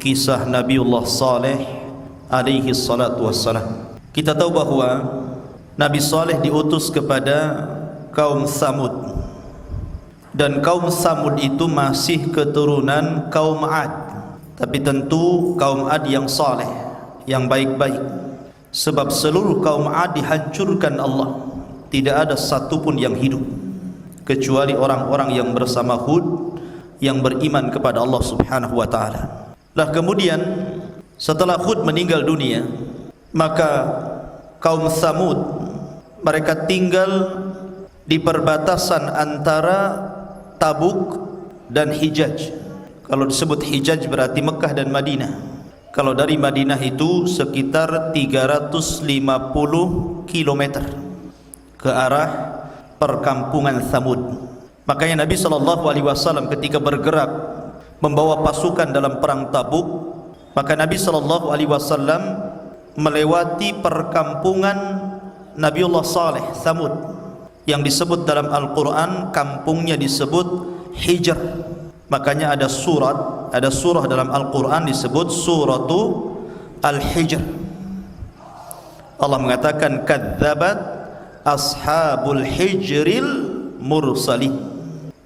kisah Nabiullah Saleh alaihi salatu wassalam. Kita tahu bahawa Nabi Saleh diutus kepada kaum Samud, dan kaum Samud itu masih keturunan kaum Ad, tapi tentu kaum Ad yang saleh, yang baik-baik. Sebab seluruh kaum Ad dihancurkan Allah, tidak ada satupun yang hidup kecuali orang-orang yang bersama Hud, yang beriman kepada Allah subhanahu wa ta'ala. Lah kemudian setelah Hud meninggal dunia, maka kaum Samud mereka tinggal di perbatasan antara Tabuk dan Hijaz. Kalau disebut Hijaz berarti Mekah dan Madinah. Kalau dari Madinah itu sekitar 350 km ke arah perkampungan Samud. Makanya Nabi SAW ketika bergerak membawa pasukan dalam perang Tabuk, maka Nabi SAW melewati perkampungan Nabiullah Saleh, Samud, yang disebut dalam Al-Quran kampungnya disebut Hijr. Makanya ada surah dalam Al-Quran disebut suratu Al-Hijr. Allah mengatakan kadzabat ashabul hijril mursalin,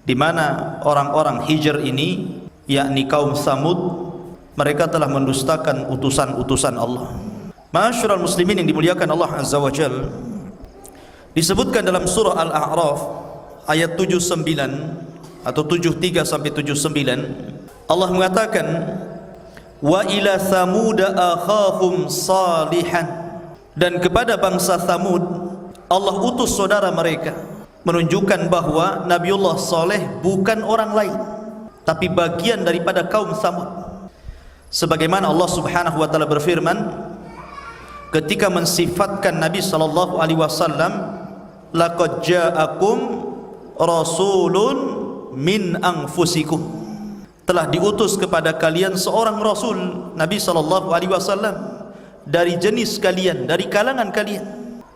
di mana orang-orang Hijr ini, yakni kaum Samud, mereka telah mendustakan utusan-utusan Allah. Ma'asyiral muslimin yang dimuliakan Allah Azza wa Jalla, disebutkan dalam surah Al-A'raf ayat 79 atau 73 sampai 79, Allah mengatakan wa ila samuda akhahum salihan, dan kepada bangsa Samud Allah utus saudara mereka, menunjukkan bahawa Nabiullah Saleh bukan orang lain tapi bagian daripada kaum Samud. Sebagaimana Allah Subhanahu wa taala berfirman ketika mensifatkan Nabi sallallahu alaihi wasallam, laqad ja'akum rasulun min anfusikum, telah diutus kepada kalian seorang rasul, Nabi sallallahu alaihi wasallam, dari jenis kalian, dari kalangan kalian,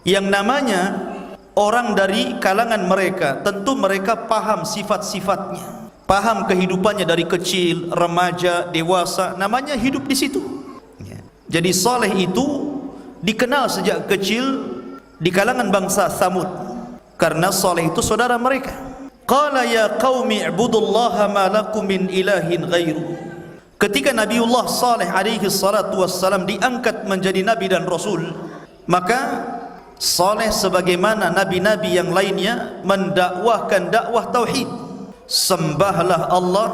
yang namanya orang dari kalangan mereka tentu mereka paham sifat-sifatnya, paham kehidupannya dari kecil, remaja, dewasa, namanya hidup di situ. Jadi Saleh itu dikenal sejak kecil di kalangan bangsa Samud, karena Saleh itu saudara mereka. Qala ya qaumi ibudullaha ma lakum min ilahin ghairu. Ketika Nabiullah Saleh alaihi salatu wassalam diangkat menjadi nabi dan rasul, maka Saleh sebagaimana nabi-nabi yang lainnya mendakwahkan dakwah tauhid. Sembahlah Allah.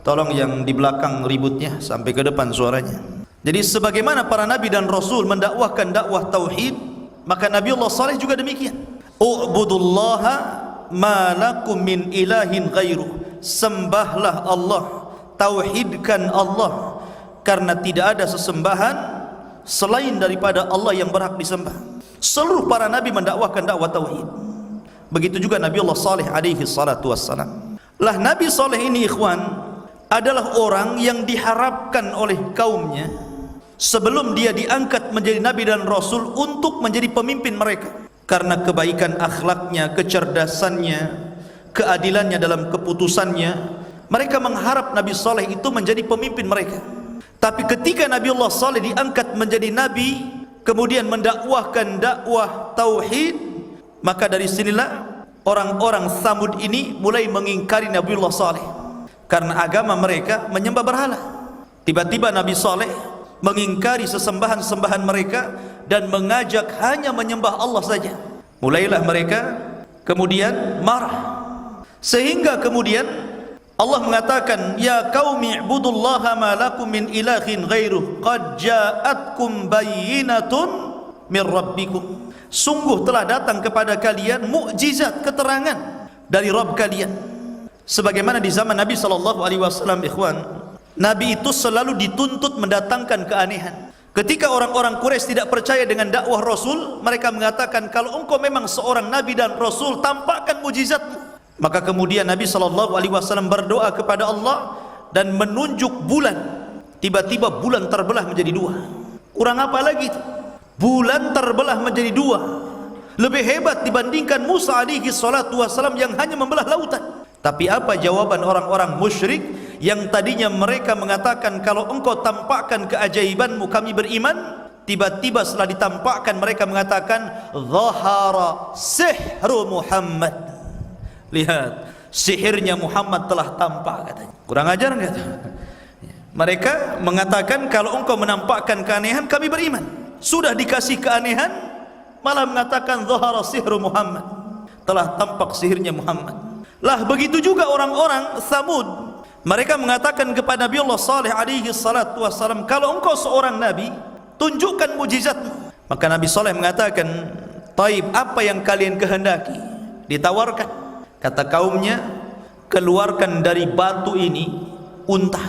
Tolong yang di belakang ributnya sampai ke depan suaranya. Jadi sebagaimana para nabi dan rasul mendakwahkan dakwah tauhid, maka Nabiullah Saleh juga demikian. U'budullaha ma lakum min ilahin ghairuh. Sembahlah Allah, tauhidkan Allah, karena tidak ada sesembahan selain daripada Allah yang berhak disembah. Seluruh para nabi mendakwahkan dakwah tauhid. Begitu juga Nabiullah Saleh alaihi salatu wassalam. Lah Nabi Saleh ini ikhwan adalah orang yang diharapkan oleh kaumnya sebelum dia diangkat menjadi nabi dan rasul untuk menjadi pemimpin mereka, karena kebaikan akhlaknya, kecerdasannya, keadilannya dalam keputusannya. Mereka mengharap Nabi Saleh itu menjadi pemimpin mereka. Tapi ketika Nabiullah Saleh diangkat menjadi nabi, kemudian mendakwahkan dakwah tauhid, maka dari sinilah orang-orang Samud ini mulai mengingkari Nabiullah Saleh, karena agama mereka menyembah berhala. Tiba-tiba Nabi Saleh mengingkari sesembahan-sembahan mereka dan mengajak hanya menyembah Allah saja. Mulailah mereka kemudian marah, sehingga kemudian Allah mengatakan ya qaumi ibudullaha ma lakum min ilahin ghairuh qad ja'atkum bayyinatun min rabbikum. Sungguh telah datang kepada kalian mukjizat, keterangan dari Rabb kalian. Sebagaimana di zaman Nabi SAW, ikhwan, Nabi itu selalu dituntut mendatangkan keanehan. Ketika orang-orang Quraisy tidak percaya dengan dakwah Rasul, mereka mengatakan, kalau engkau memang seorang Nabi dan Rasul, tampakkan mukjizatmu. Maka kemudian Nabi SAW berdoa kepada Allah dan menunjuk bulan. Tiba-tiba bulan terbelah menjadi dua. Kurang apa lagi itu? Bulan terbelah menjadi dua. Lebih hebat dibandingkan Musa alaihi salatu wassalam yang hanya membelah lautan. Tapi apa jawaban orang-orang musyrik yang tadinya mereka mengatakan kalau engkau tampakkan keajaibanmu kami beriman, tiba-tiba setelah ditampakkan mereka mengatakan zahara sihru Muhammad. Lihat, sihirnya Muhammad telah tampak katanya. Kurang ajar enggak? Mereka mengatakan kalau engkau menampakkan keanehan kami beriman. Sudah dikasih keanehan malah mengatakan zahara sihru Muhammad, telah tampak sihirnya Muhammad. Lah begitu juga orang-orang Tsamud. Mereka mengatakan kepada Nabi Allah Saleh alaihi salatu wassalam, kalau engkau seorang nabi, tunjukkan mujizatmu. Maka Nabi Saleh mengatakan, taib, apa yang kalian kehendaki? Ditawarkan. Kata kaumnya, keluarkan dari batu ini unta.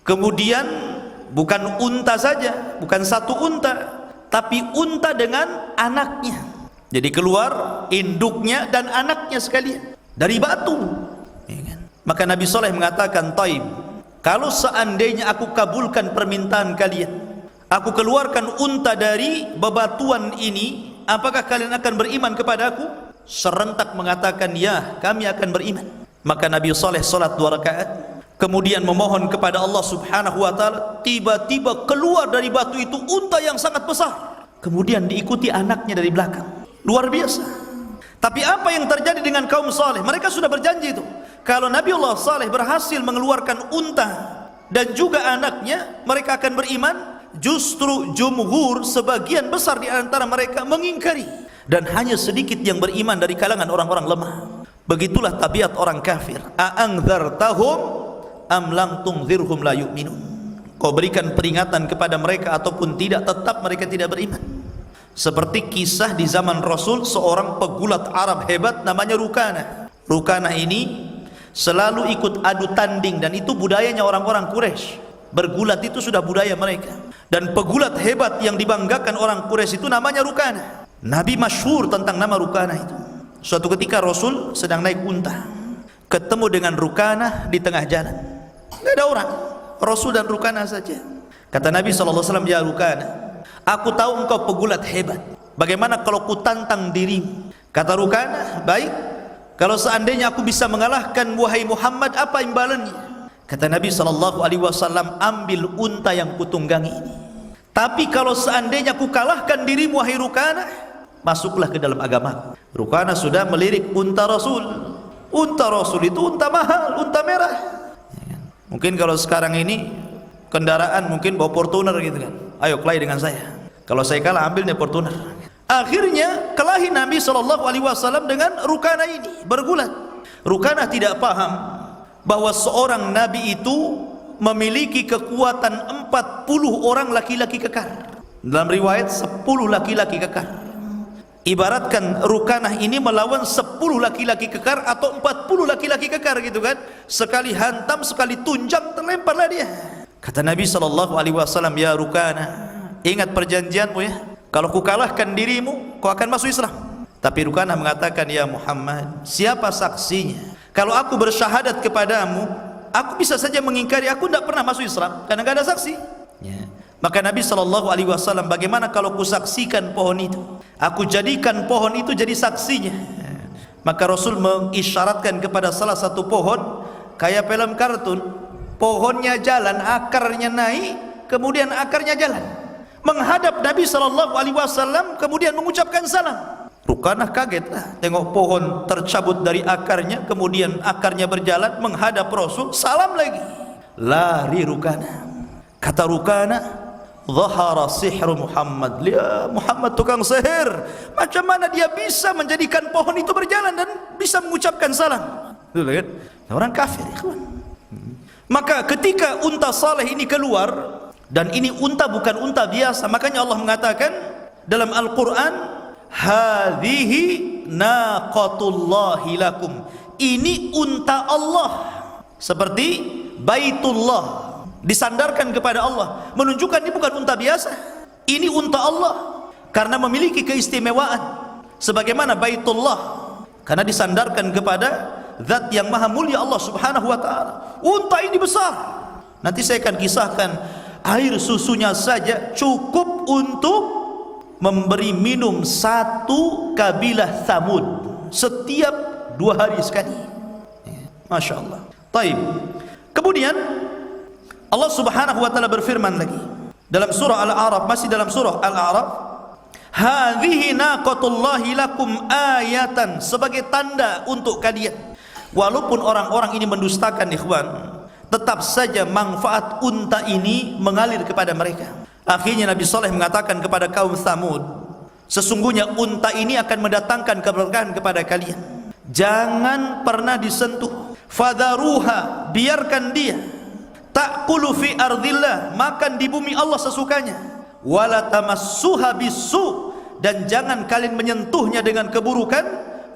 Kemudian bukan unta saja, bukan satu unta, tapi unta dengan anaknya. Jadi keluar induknya dan anaknya sekalian dari batu. Maka Nabi Saleh mengatakan, taib, kalau seandainya aku kabulkan permintaan kalian, aku keluarkan unta dari bebatuan ini, apakah kalian akan beriman kepada aku? Serentak mengatakan, ya, kami akan beriman. Maka Nabi Saleh salat 2 rakaat, kemudian memohon kepada Allah Subhanahu wa ta'ala. Tiba-tiba keluar dari batu itu unta yang sangat besar, kemudian diikuti anaknya dari belakang. Luar biasa. Tapi apa yang terjadi dengan kaum Saleh? Mereka sudah berjanji itu, kalau Nabi Allah Saleh berhasil mengeluarkan unta dan juga anaknya, mereka akan beriman. Justru jumhur, sebagian besar di antara mereka mengingkari, dan hanya sedikit yang beriman dari kalangan orang-orang lemah. Begitulah tabiat orang kafir. A'angdzartahum am lam tunzirhum la yu'minun. Kau berikan peringatan kepada mereka ataupun tidak, tetap mereka tidak beriman. Seperti kisah di zaman Rasul, seorang pegulat Arab hebat namanya Rukanah. Rukanah ini selalu ikut adu tanding, dan itu budayanya orang-orang Quraisy. Bergulat itu sudah budaya mereka. Dan pegulat hebat yang dibanggakan orang Quraisy itu namanya Rukanah. Nabi masyhur tentang nama Rukanah itu. Suatu ketika Rasul sedang naik unta, ketemu dengan Rukanah di tengah jalan. Tidak ada orang, Rasul dan Rukanah saja. Kata Nabi SAW, ya Rukanah, aku tahu engkau pegulat hebat. Bagaimana kalau ku tantang dirimu? Kata Rukanah, baik, kalau seandainya aku bisa mengalahkan wahai Muhammad, apa imbalannya? Kata Nabi SAW, ambil unta yang kutunggangi ini. Tapi kalau seandainya ku kalahkan dirimu wahai Rukanah, masuklah ke dalam agama. Rukanah sudah melirik unta Rasul. Unta Rasul itu unta mahal, unta merah. Mungkin kalau sekarang ini kendaraan mungkin bawa Fortuner gitu kan. Ayo kelahi dengan saya. Kalau saya kalah ambilnya Fortuner. Akhirnya kelahi Nabi SAW dengan Rukanah ini, bergulat. Rukanah tidak paham bahwa seorang Nabi itu memiliki kekuatan 40 orang laki-laki kekar. Dalam riwayat 10 laki-laki kekar. Ibaratkan Rukanah ini melawan 10 laki-laki kekar atau 40 laki-laki kekar gitu kan. Sekali hantam, sekali tunjang, terlemparlah dia. Kata Nabi SAW, ya Rukanah, ingat perjanjianmu ya, kalau ku kalahkan dirimu, kau akan masuk Islam. Tapi Rukanah mengatakan, ya Muhammad, siapa saksinya? Kalau aku bersyahadat kepadamu, aku bisa saja mengingkari, aku tidak pernah masuk Islam karena tidak ada saksi ya. Maka Nabi SAW, bagaimana kalau ku saksikan pohon itu? Aku jadikan pohon itu jadi saksinya. Maka Rasul mengisyaratkan kepada salah satu pohon, kayak film kartun. Pohonnya jalan, akarnya naik, kemudian akarnya jalan, menghadap Nabi SAW, kemudian mengucapkan salam. Rukanah kaget lah, tengok pohon tercabut dari akarnya, kemudian akarnya berjalan, menghadap Rasul, salam lagi. Lari Rukanah. Kata Rukanah, zahara sihru Muhammad. Ya, Muhammad tukang sihir. Macam mana dia bisa menjadikan pohon itu berjalan dan bisa mengucapkan salam? Itu kan orang kafir, ikhwan. Maka ketika unta Saleh ini keluar, dan ini unta bukan unta biasa, makanya Allah mengatakan dalam Al-Quran, hadhihi naqatullahi lakum, ini unta Allah, seperti Baitullah, disandarkan kepada Allah, menunjukkan ini bukan unta biasa, ini unta Allah karena memiliki keistimewaan sebagaimana Baitullah, karena disandarkan kepada zat yang maha mulia Allah Subhanahu wa ta'ala. Unta ini besar, nanti saya akan kisahkan, air susunya saja cukup untuk memberi minum satu kabilah Tsamud setiap 2 hari sekali. Masya Allah. Taib. Kemudian Allah Subhanahu wa taala berfirman lagi dalam surah Al-A'raf, masih dalam surah Al-A'raf, hadhihi naqatullahi lakum ayatan, sebagai tanda untuk kalian. Walaupun orang-orang ini mendustakan ikhwan, tetap saja manfaat unta ini mengalir kepada mereka. Akhirnya Nabi Saleh mengatakan kepada kaum Tsamud, sesungguhnya unta ini akan mendatangkan keberkahan kepada kalian, jangan pernah disentuh. Fadharuha, biarkan dia, ta'kulu fi ardillah, makan di bumi Allah sesukanya, wala tamassuha bisu, dan jangan kalian menyentuhnya dengan keburukan,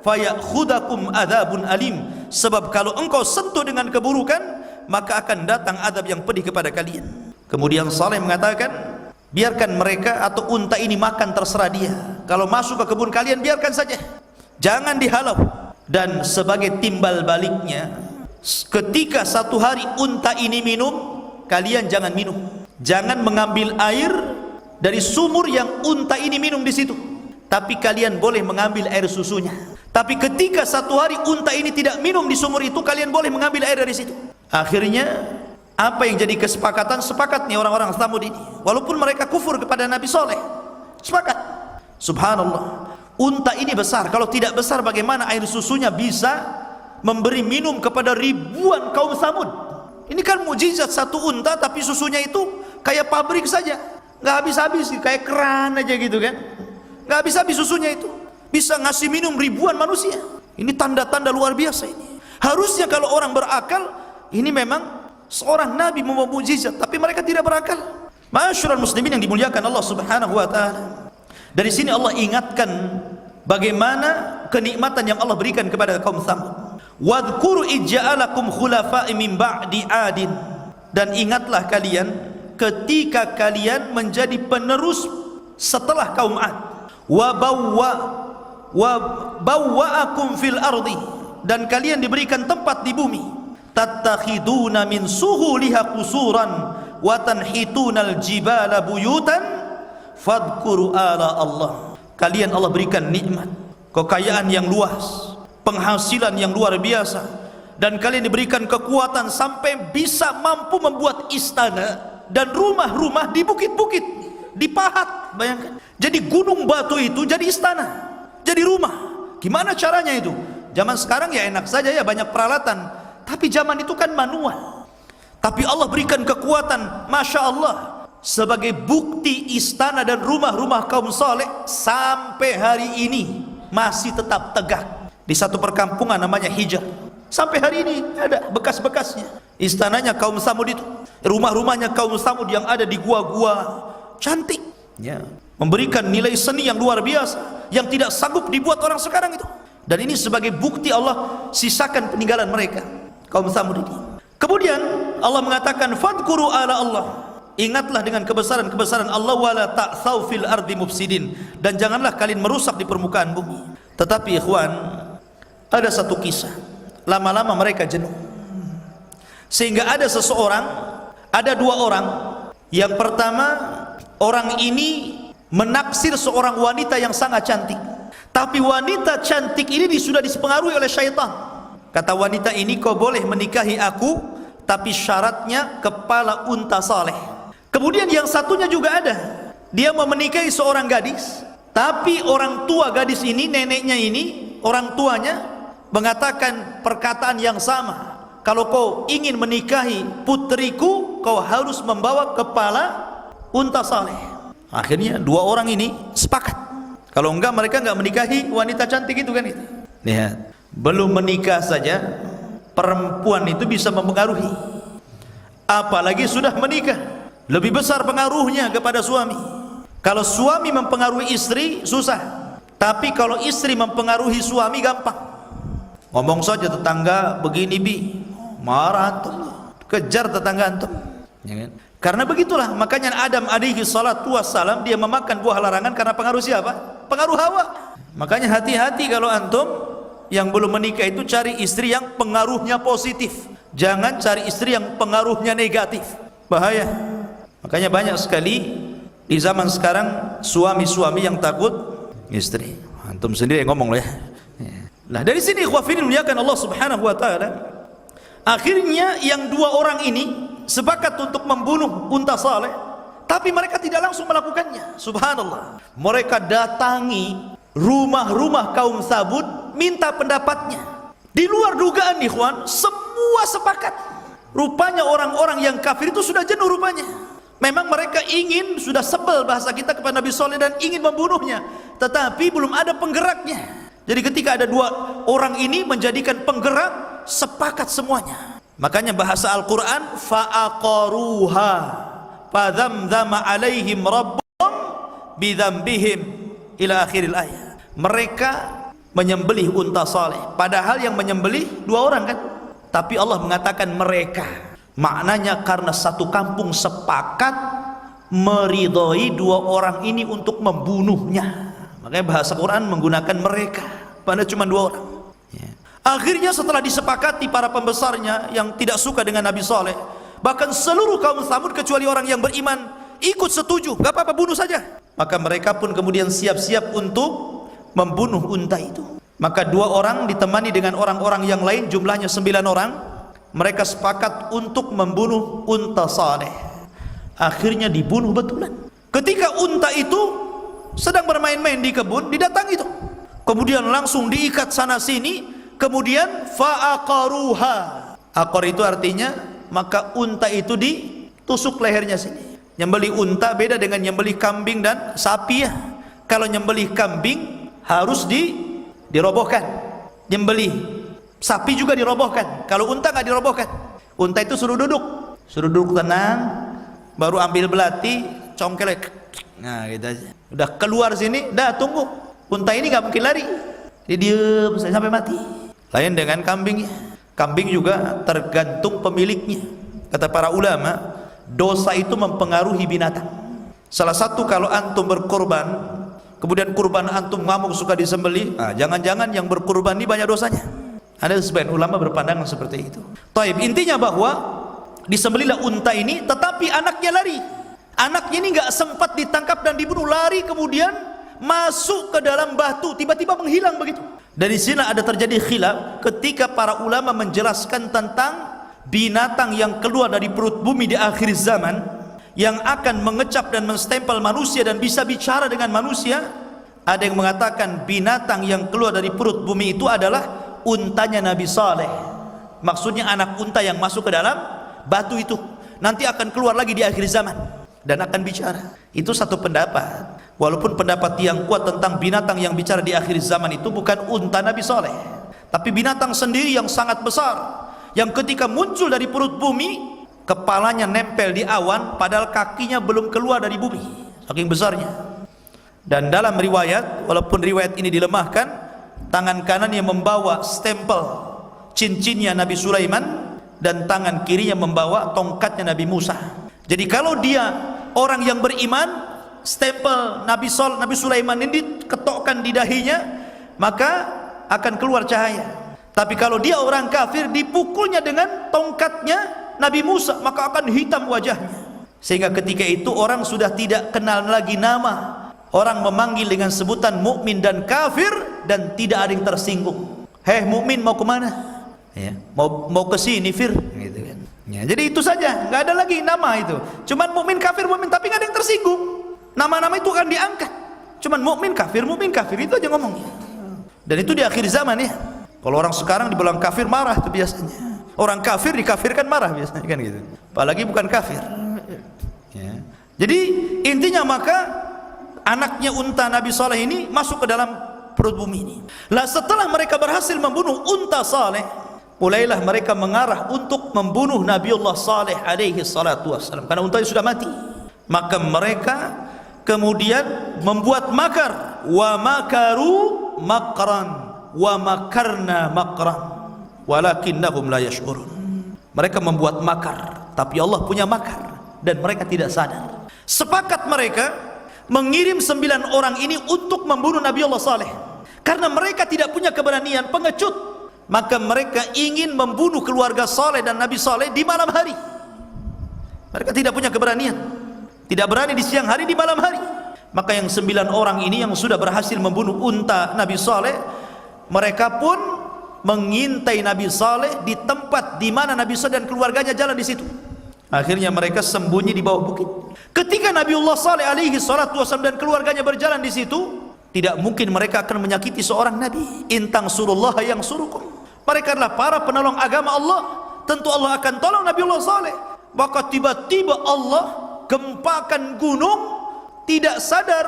fayakhudhakum adzabun alim, sebab kalau engkau sentuh dengan keburukan maka akan datang azab yang pedih kepada kalian. Kemudian Saleh mengatakan, biarkan mereka atau unta ini makan, terserah dia. Kalau masuk ke kebun kalian biarkan saja, jangan dihalau. Dan sebagai timbal baliknya, ketika satu hari unta ini minum, kalian jangan minum. Jangan mengambil air dari sumur yang unta ini minum di situ, tapi kalian boleh mengambil air susunya. Tapi ketika satu hari unta ini tidak minum di sumur itu, kalian boleh mengambil air dari situ. Akhirnya apa yang jadi kesepakatan? Sepakat nih orang-orang Tsamud ini, walaupun mereka kufur kepada Nabi Saleh, sepakat. Subhanallah, unta ini besar. Kalau tidak besar, bagaimana air susunya bisa memberi minum kepada ribuan kaum Tsamud? Ini kan mujizat satu unta, tapi susunya itu kayak pabrik saja, nggak habis-habis, kayak keran aja gitu kan, nggak habis-habis susunya itu, bisa ngasih minum ribuan manusia. Ini tanda-tanda luar biasa ini. Harusnya kalau orang berakal, ini memang seorang nabi membawa mujizat, tapi mereka tidak berakal. Ma'asyiral muslimin yang dimuliakan Allah Subhanahu wa taala, dari sini Allah ingatkan bagaimana kenikmatan yang Allah berikan kepada kaum Tsamud. Wadhkuru ij'alakum khulafa'i min ba'di 'adin, dan ingatlah kalian ketika kalian menjadi penerus setelah kaum 'Ad. Wa bawwa'akum fil ardi, dan kalian diberikan tempat di bumi. Tattakhiduna min suhuliha qusuran wa tanhitunal jibala buyutan fadhkuru ala Allah. Kalian Allah berikan nikmat, kekayaan yang luas, penghasilan yang luar biasa, dan kalian diberikan kekuatan sampai bisa mampu membuat istana dan rumah-rumah di bukit-bukit, di pahat. Bayangkan, jadi gunung batu itu jadi istana, jadi rumah. Gimana caranya itu? Zaman sekarang ya enak saja ya, banyak peralatan. Tapi zaman itu kan manual. Tapi Allah berikan kekuatan, Masya Allah, sebagai bukti istana dan rumah-rumah kaum saleh sampai hari ini masih tetap tegak. Di satu perkampungan namanya Hijr, sampai hari ini ada bekas-bekasnya. Istananya kaum Tsamud itu, rumah-rumahnya kaum Tsamud yang ada di gua-gua cantik ya, memberikan nilai seni yang luar biasa, yang tidak sanggup dibuat orang sekarang itu. Dan ini sebagai bukti Allah sisakan peninggalan mereka, kaum Tsamud ini. Kemudian Allah mengatakan, fadhkuru ala Allah, ingatlah dengan kebesaran-kebesaran Allah, wala ta'tsaw fil ardi mufsidin, dan janganlah kalian merusak di permukaan bumi. Tetapi ikhwan, ada satu kisah, lama-lama mereka jenuh, sehingga ada seseorang, ada dua orang. Yang pertama, orang ini menaksir seorang wanita yang sangat cantik, tapi wanita cantik ini sudah dipengaruhi oleh syaitan. Kata wanita ini, kau boleh menikahi aku, tapi syaratnya kepala unta saleh. Kemudian yang satunya juga ada, dia mau menikahi seorang gadis, tapi orang tua gadis ini, neneknya ini, orang tuanya mengatakan perkataan yang sama, kalau kau ingin menikahi putriku, kau harus membawa kepala unta saleh. Akhirnya dua orang ini sepakat, kalau enggak mereka enggak menikahi wanita cantik itu kan. Lihat, belum menikah saja perempuan itu bisa mempengaruhi, apalagi sudah menikah, lebih besar pengaruhnya kepada suami. Kalau suami mempengaruhi istri susah, tapi kalau istri mempengaruhi suami gampang. Ngomong saja tetangga begini bi, marah antum, kejar tetangga antum ya kan? Karena begitulah, makanya Adam alaihi salatu wassalam dia memakan buah larangan karena pengaruh siapa? Pengaruh Hawa. Makanya hati-hati kalau antum yang belum menikah itu cari istri yang pengaruhnya positif, jangan cari istri yang pengaruhnya negatif, bahaya. Makanya banyak sekali di zaman sekarang suami-suami yang takut istri. Antum sendiri yang ngomong lah ya. Nah, dari sini ikhwafidin muliakan Allah Subhanahu wa taala, Akhirnya yang dua orang ini sepakat untuk membunuh unta Saleh, tapi mereka tidak langsung melakukannya. Subhanallah, mereka datangi rumah-rumah kaum Tsamud minta pendapatnya. Di luar dugaan ikhwan, semua sepakat. Rupanya orang-orang yang kafir itu sudah jenuh rupanya. Memang mereka ingin, sudah sebel bahasa kita kepada Nabi Saleh dan ingin membunuhnya, tetapi belum ada penggeraknya. Jadi ketika ada dua orang ini menjadikan penggerak, sepakat semuanya. Makanya bahasa Al-Quran, fa'aqaruha fadzamzama alaihim rabbuhum bidzambihim ila akhiril ayat. Mereka menyembelih unta Saleh, padahal yang menyembelih dua orang kan, tapi Allah mengatakan mereka. Maknanya karena satu kampung sepakat meridhoi dua orang ini untuk membunuhnya. Makanya bahasa Quran menggunakan mereka, padahal cuma dua orang. Akhirnya setelah disepakati para pembesarnya yang tidak suka dengan Nabi Saleh, bahkan seluruh kaum Tsamud kecuali orang yang beriman ikut setuju, gak apa-apa, bunuh saja. Maka mereka pun kemudian siap-siap untuk membunuh unta itu. Maka dua orang ditemani dengan orang-orang yang lain, jumlahnya 9 orang. Mereka sepakat untuk membunuh unta Saleh. Akhirnya dibunuh betulan. Ketika unta itu sedang bermain-main di kebun, didatangi itu. Kemudian langsung diikat sana sini. Kemudian fa'aqaruha. Aqar itu artinya maka unta itu ditusuk lehernya sini. Nyembelih unta beda dengan nyembelih kambing dan sapi ya. Kalau nyembelih kambing harus dirobohkan. Nyembelih sapi juga dirobohkan. Kalau unta nggak dirobohkan. Unta itu suruh duduk tenang, baru ambil belati, congkelek. Nah gitu aja. Udah keluar sini, dah tunggu. Unta ini nggak mungkin lari. Dia diam sampai mati. Lain dengan kambingnya. Kambing juga tergantung pemiliknya. Kata para ulama, dosa itu mempengaruhi binatang. Salah satu, kalau antum berkorban, kemudian kurban antum ngamuk suka disembelih, jangan-jangan yang berkurban ini banyak dosanya. Ada sebagian ulama berpandangan seperti itu. Taib, intinya bahwa disembelihlah unta ini, tetapi anaknya lari. Anaknya ini nggak sempat ditangkap dan dibunuh, lari kemudian masuk ke dalam batu, tiba-tiba menghilang begitu. Dari sini ada terjadi khilaf ketika para ulama menjelaskan tentang binatang yang keluar dari perut bumi di akhir zaman, yang akan mengecap dan menstempel manusia dan bisa bicara dengan manusia. Ada yang mengatakan binatang yang keluar dari perut bumi itu adalah untanya Nabi Saleh. Maksudnya anak unta yang masuk ke dalam batu itu nanti akan keluar lagi di akhir zaman dan akan bicara. Itu satu pendapat. Walaupun pendapat yang kuat tentang binatang yang bicara di akhir zaman itu bukan unta Nabi Saleh, tapi binatang sendiri yang sangat besar, yang ketika muncul dari perut bumi, kepalanya nempel di awan padahal kakinya belum keluar dari bumi, saking besarnya. Dan dalam riwayat, walaupun riwayat ini dilemahkan, tangan kanannya membawa stempel cincinnya Nabi Sulaiman dan tangan kirinya membawa tongkatnya Nabi Musa. Jadi kalau dia orang yang beriman, stempel Nabi Sulaiman ini diketokkan di dahinya, maka akan keluar cahaya. Tapi kalau dia orang kafir, dipukulnya dengan tongkatnya Nabi Musa, maka akan hitam wajahnya. Sehingga ketika itu orang sudah tidak kenal lagi nama. Orang memanggil dengan sebutan mukmin dan kafir dan tidak ada yang tersinggung. Hei mukmin, mau kemana? Ya, mau ke sini fir, gitu kan. Ya, jadi itu saja, nggak ada lagi nama itu. Cuman mukmin kafir mukmin, tapi nggak ada yang tersinggung. Nama-nama itu akan diangkat. Cuman mukmin kafir itu aja ngomongnya. Dan itu di akhir zaman ya. Kalau orang sekarang dibilang kafir marah itu biasanya. Orang kafir dikafirkan marah biasanya kan gitu. Apalagi bukan kafir. Ya. Jadi intinya maka anaknya unta Nabi Saleh ini masuk ke dalam perut bumi ini. Lah setelah mereka berhasil membunuh unta Saleh, mulailah mereka mengarah untuk membunuh Nabiullah Saleh alaihi salatu wassalam, karena untanya sudah mati. Maka mereka kemudian membuat makar, wa makaru makran wa makarna makran walakinnahum la yash'urun. Mereka membuat makar, tapi Allah punya makar dan mereka tidak sadar. Sepakat mereka mengirim 9 orang ini untuk membunuh Nabi Allah Saleh karena mereka tidak punya keberanian, pengecut. Maka mereka ingin membunuh keluarga Saleh dan Nabi Saleh di malam hari. Mereka tidak punya keberanian, tidak berani di siang hari, di malam hari. Maka yang 9 orang ini yang sudah berhasil membunuh unta Nabi Saleh, mereka pun mengintai Nabi Saleh di tempat di mana Nabi Saleh dan keluarganya jalan di situ. Akhirnya mereka sembunyi di bawah bukit. Ketika Nabiullah Saleh alaihi salatu wasallam dan keluarganya berjalan di situ, tidak mungkin mereka akan menyakiti seorang nabi. Intang surullah yang surukum. Mereka adalah para penolong agama Allah. Tentu Allah akan tolong Nabiullah Saleh. Maka tiba-tiba Allah gempakan gunung, tidak sadar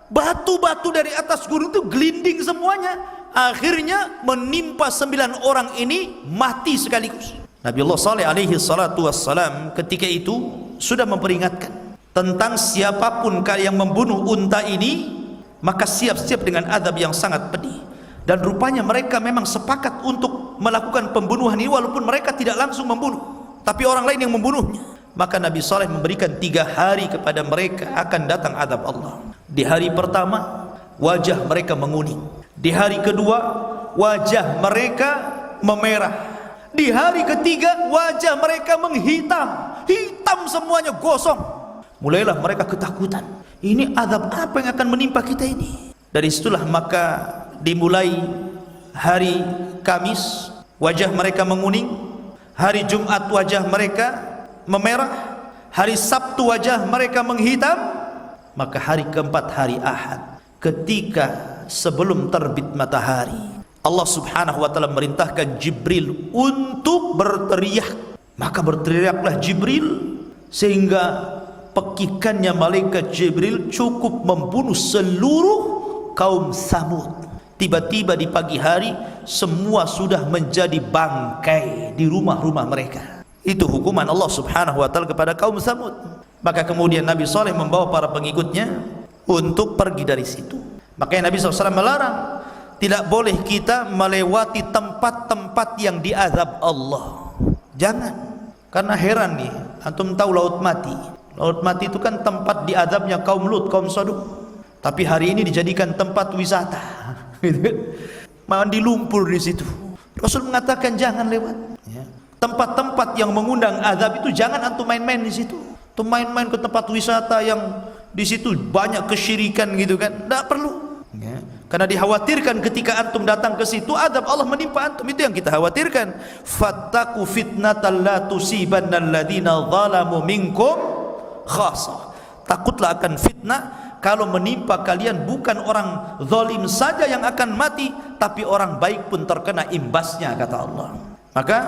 batu-batu dari atas gunung itu gelinding semuanya. Akhirnya menimpa 9 orang ini mati sekaligus. Nabiullah Saleh alaihi salatu wassalam ketika itu sudah memperingatkan tentang siapapun yang membunuh unta ini, maka siap-siap dengan azab yang sangat pedih. Dan rupanya mereka memang sepakat untuk melakukan pembunuhan ini, walaupun mereka tidak langsung membunuh, tapi orang lain yang membunuhnya. Maka Nabi Saleh memberikan 3 hari kepada mereka akan datang azab Allah. Di hari pertama wajah mereka menguning, di hari kedua wajah mereka memerah, di hari ketiga wajah mereka menghitam, hitam semuanya, gosong. Mulailah mereka ketakutan, ini azab apa yang akan menimpa kita ini? Dari situlah maka dimulai hari Kamis wajah mereka menguning, hari Jumat wajah mereka memerah, hari Sabtu wajah mereka menghitam, maka hari keempat hari Ahad ketika sebelum terbit matahari, Allah subhanahu wa ta'ala merintahkan Jibril untuk berteriak. Maka berteriaklah Jibril sehingga pekikannya malaikat Jibril cukup membunuh seluruh kaum Samud. Tiba-tiba di pagi hari semua sudah menjadi bangkai di rumah-rumah mereka. Itu hukuman Allah subhanahu wa ta'ala kepada kaum Samud. Maka kemudian Nabi Saleh membawa para pengikutnya untuk pergi dari situ. Makanya Nabi SAW melarang, tidak boleh kita melewati tempat-tempat yang diazab Allah. Jangan. Karena heran nih, antum tahu Laut Mati. Laut Mati itu kan tempat diazabnya kaum Lut, kaum Sodom. Tapi hari ini dijadikan tempat wisata. Mandi lumpur di situ. Rasul mengatakan jangan lewat. Tempat-tempat yang mengundang azab itu jangan antum main-main di situ. Antum main-main ke tempat wisata yang di situ banyak kesyirikan gitu kan, tidak perlu. Karena dikhawatirkan ketika antum datang ke situ azab Allah menimpa antum. Itu yang kita khawatirkan. Fattaqu fitnatal la tusibannal ladzina zalamu minkum khassah. Takutlah akan fitnah kalau menimpa kalian bukan orang zalim saja yang akan mati, tapi orang baik pun terkena imbasnya, kata Allah. Maka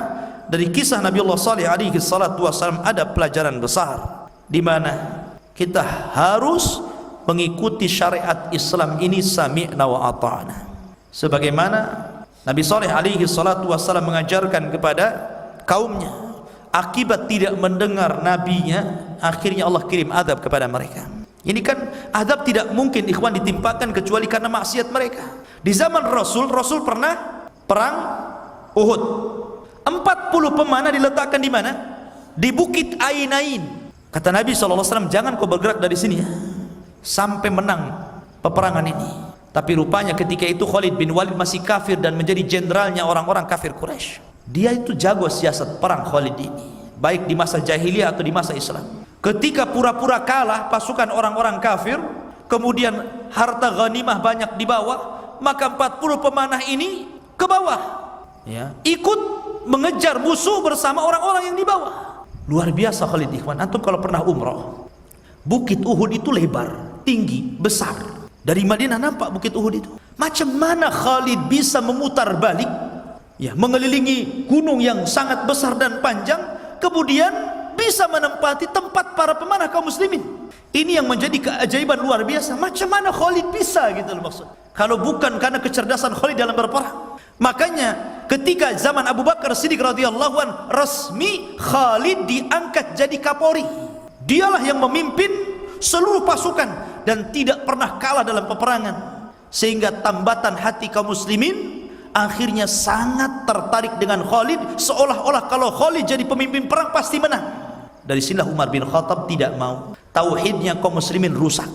dari kisah Nabiullah Saleh alaihi salatu wasallam ada pelajaran besar, di mana kita harus mengikuti syariat Islam ini sami'na wa ata'na. Sebagaimana Nabi Saleh alaihi salatu wasallam mengajarkan kepada kaumnya, akibat tidak mendengar nabinya, akhirnya Allah kirim azab kepada mereka. Ini kan azab tidak mungkin ikhwan ditimpakan kecuali karena maksiat mereka. Di zaman Rasul pernah perang Uhud. 40 pemanah diletakkan di mana? Di Bukit Ainain. Kata Nabi SAW, jangan kau bergerak dari sini ya, sampai menang peperangan ini. Tapi rupanya ketika itu Khalid bin Walid masih kafir dan menjadi jenderalnya orang-orang kafir Quraisy. Dia itu jago siasat perang Khalid ini, baik di masa jahiliyah atau di masa Islam. Ketika pura-pura kalah pasukan orang-orang kafir, kemudian harta ghanimah banyak dibawa, maka 40 pemanah ini ke bawah ya, ikut mengejar musuh bersama orang-orang yang di bawah. Luar biasa Khalid ikhwan. Antum kalau pernah umrah, Bukit Uhud itu lebar, tinggi, besar. Dari Madinah nampak Bukit Uhud itu. Macam mana Khalid bisa memutar balik ya, mengelilingi gunung yang sangat besar dan panjang, kemudian bisa menempati tempat para pemanah kaum muslimin. Ini yang menjadi keajaiban luar biasa. Macam mana Khalid bisa gitu loh maksud. Kalau bukan karena kecerdasan Khalid dalam berperang. Makanya ketika zaman Abu Bakar Siddiq radhiyallahu an, resmi Khalid diangkat jadi Kapolri. Dialah yang memimpin seluruh pasukan dan tidak pernah kalah dalam peperangan, sehingga tambatan hati kaum muslimin akhirnya sangat tertarik dengan Khalid, seolah-olah kalau Khalid jadi pemimpin perang pasti menang. Dari sinilah Umar bin Khattab tidak mau, tauhidnya kaum muslimin rusak.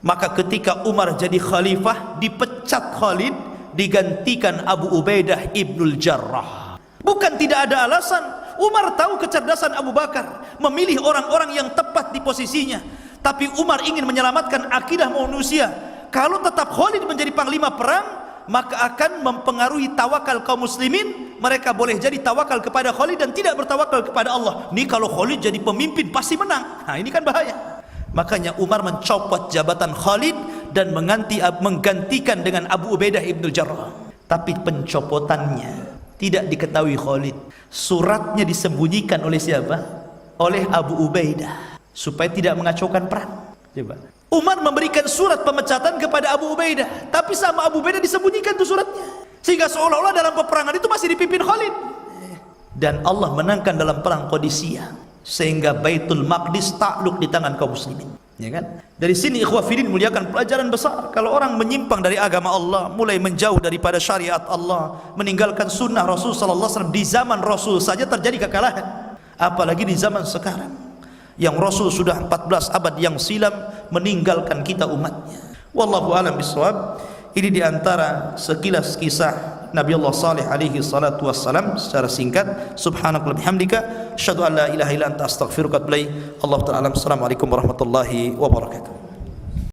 Maka ketika Umar jadi khalifah, dipecat Khalid, digantikan Abu Ubaidah ibnul Jarrah. Bukan tidak ada alasan. Umar tahu kecerdasan Abu Bakar, memilih orang-orang yang tepat di posisinya. Tapi Umar ingin menyelamatkan akidah manusia. Kalau tetap Khalid menjadi panglima perang, maka akan mempengaruhi tawakal kaum muslimin. Mereka boleh jadi tawakal kepada Khalid dan tidak bertawakal kepada Allah. Ini kalau Khalid jadi pemimpin pasti menang. Nah, ini kan bahaya. Makanya Umar mencopot jabatan Khalid dan menggantikan dengan Abu Ubaidah ibn Jarrah. Tapi pencopotannya tidak diketahui Khalid. Suratnya disembunyikan oleh siapa? Oleh Abu Ubaidah, supaya tidak mengacaukan perang. Coba. Umar memberikan surat pemecatan kepada Abu Ubaidah, tapi sama Abu Ubaidah disembunyikan tuh suratnya, sehingga seolah-olah dalam peperangan itu masih dipimpin Khalid. Dan Allah menangkan dalam perang Qadisiyah, sehingga Baitul Maqdis takluk di tangan kaum muslimin. Ya kan? Dari sini ikhwah fillah muliakan pelajaran besar. Kalau orang menyimpang dari agama Allah, mulai menjauh daripada syariat Allah, meninggalkan sunnah Rasul sallallahu alaihi wasallam, di zaman Rasul saja terjadi kekalahan, apalagi di zaman sekarang yang Rasul sudah 14 abad yang silam meninggalkan kita umatnya. Wallahu a'lam bishawab. Ini diantara sekilas kisah Nabi Allah Saleh alaihi salatu wassalam secara singkat. Subhanakallahumma bihamdika asyhadu an la ilaha illa anta astaghfiruka wa atubu ilaik. Allahu ta'ala. Assalamualaikum warahmatullahi wabarakatuh.